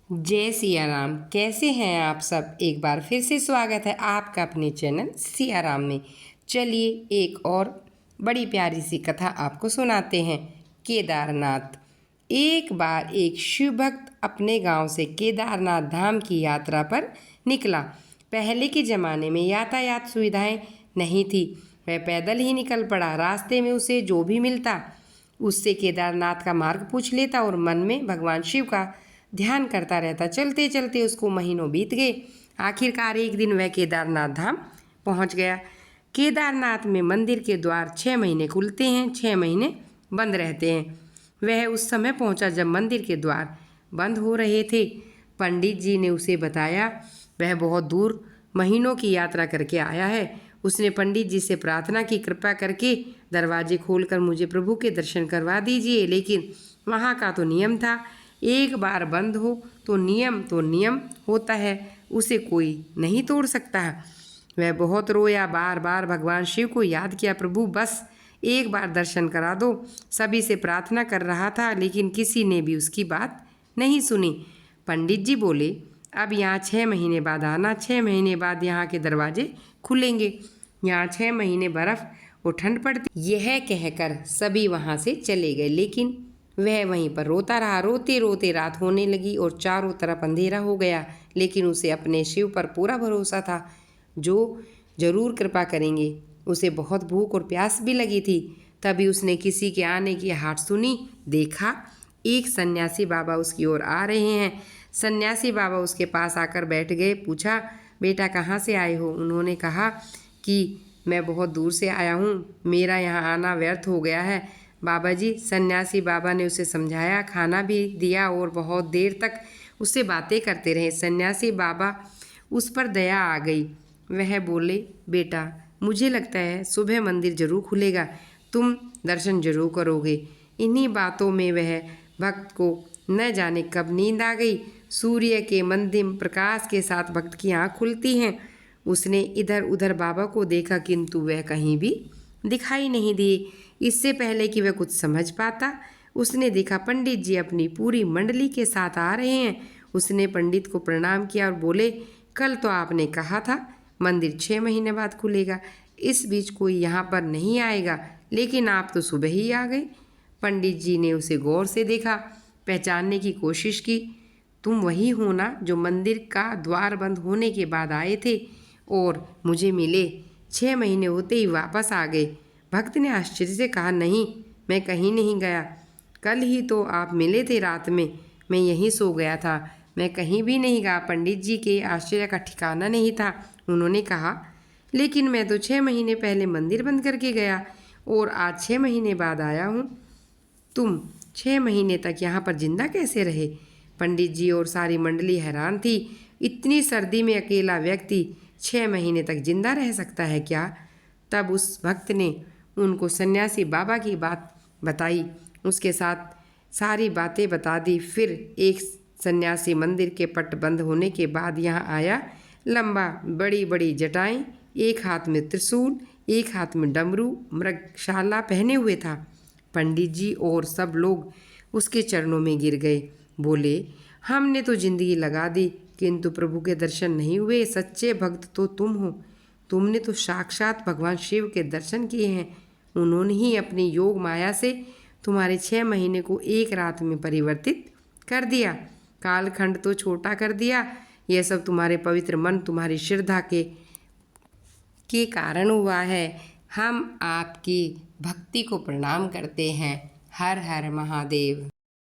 जय सिया राम। कैसे हैं आप सब? एक बार फिर से स्वागत है आपका अपने चैनल सिया राम में। चलिए एक और बड़ी प्यारी सी कथा आपको सुनाते हैं। केदारनाथ। एक बार एक शिव भक्त अपने गांव से केदारनाथ धाम की यात्रा पर निकला। पहले के ज़माने में यातायात सुविधाएं नहीं थी। वह पैदल ही निकल पड़ा। रास्ते में उसे जो भी मिलता उससे केदारनाथ का मार्ग पूछ लेता और मन में भगवान शिव का ध्यान करता रहता। चलते चलते उसको महीनों बीत गए। आखिरकार एक दिन वह केदारनाथ धाम पहुंच गया। केदारनाथ में मंदिर के द्वार 6 महीने खुलते हैं, 6 महीने बंद रहते हैं। वह उस समय पहुंचा जब मंदिर के द्वार बंद हो रहे थे। पंडित जी ने उसे बताया वह बहुत दूर महीनों की यात्रा करके आया है। उसने पंडित जी से प्रार्थना की, कृपा करके दरवाजे खोलकर मुझे प्रभु के दर्शन करवा दीजिए। लेकिन वहाँ का तो नियम था, एक बार बंद हो तो नियम होता है, उसे कोई नहीं तोड़ सकता। वह बहुत रोया, बार बार भगवान शिव को याद किया, प्रभु बस एक बार दर्शन करा दो। सभी से प्रार्थना कर रहा था लेकिन किसी ने भी उसकी बात नहीं सुनी। पंडित जी बोले, अब यहाँ 6 महीने बाद आना, 6 महीने बाद यहाँ के दरवाजे खुलेंगे। यहाँ 6 महीने बर्फ और ठंड पड़ती। यह कहकर सभी वहाँ से चले गए, लेकिन वह वहीं पर रोता रहा। रोते रोते रात होने लगी और चारों तरफ अंधेरा हो गया। लेकिन उसे अपने शिव पर पूरा भरोसा था, जो जरूर कृपा करेंगे। उसे बहुत भूख और प्यास भी लगी थी। तभी उसने किसी के आने की आहट सुनी। देखा एक सन्यासी बाबा उसकी ओर आ रहे हैं। सन्यासी बाबा उसके पास आकर बैठ गए। पूछा, बेटा कहाँ से आए हो? उन्होंने कहा कि मैं बहुत दूर से आया हूँ, मेरा यहाँ आना व्यर्थ हो गया है। बाबा जी, सन्यासी बाबा ने उसे समझाया, खाना भी दिया और बहुत देर तक उससे बातें करते रहे। सन्यासी बाबा उस पर दया आ गई। वह बोले, बेटा मुझे लगता है सुबह मंदिर जरूर खुलेगा, तुम दर्शन जरूर करोगे। इन्हीं बातों में वह भक्त को न जाने कब नींद आ गई। सूर्य के मंदिर प्रकाश के साथ भक्त की आँख खुलती हैं। उसने इधर उधर बाबा को देखा किंतु वह कहीं भी दिखाई नहीं दिए। इससे पहले कि वह कुछ समझ पाता, उसने देखा पंडित जी अपनी पूरी मंडली के साथ आ रहे हैं। उसने पंडित को प्रणाम किया और बोले, कल तो आपने कहा था मंदिर 6 महीने बाद खुलेगा, इस बीच कोई यहाँ पर नहीं आएगा, लेकिन आप तो सुबह ही आ गए। पंडित जी ने उसे गौर से देखा, पहचानने की कोशिश की। तुम वही हो ना जो मंदिर का द्वार बंद होने के बाद आए थे और मुझे मिले? 6 महीने होते ही वापस आ गए। भक्त ने आश्चर्य से कहा, नहीं, मैं कहीं नहीं गया। कल ही तो आप मिले थे रात में, मैं यहीं सो गया था, मैं कहीं भी नहीं गया। पंडित जी के आश्चर्य का ठिकाना नहीं था। उन्होंने कहा, लेकिन मैं तो 6 महीने पहले मंदिर बंद करके गया और आज 6 महीने बाद आया हूँ। तुम 6 महीने तक यहाँ पर जिंदा कैसे रहे? पंडित जी और सारी मंडली हैरान थी। इतनी सर्दी में अकेला व्यक्ति 6 महीने तक जिंदा रह सकता है क्या? तब उस भक्त ने उनको सन्यासी बाबा की बात बताई, उसके साथ सारी बातें बता दी। फिर एक सन्यासी मंदिर के पट बंद होने के बाद यहाँ आया। लंबा, बड़ी बड़ी जटाएं, एक हाथ में त्रिशूल, एक हाथ में डमरू, मृगशाला पहने हुए था। पंडित जी और सब लोग उसके चरणों में गिर गए। बोले, हमने तो जिंदगी लगा दी किंतु प्रभु के दर्शन नहीं हुए। सच्चे भक्त तो तुम हो, तुमने तो साक्षात भगवान शिव के दर्शन किए हैं। उन्होंने ही अपनी योग माया से तुम्हारे 6 महीने को एक रात में परिवर्तित कर दिया, कालखंड तो छोटा कर दिया। यह सब तुम्हारे पवित्र मन, तुम्हारी श्रद्धा के कारण हुआ है। हम आपकी भक्ति को प्रणाम करते हैं। हर हर महादेव।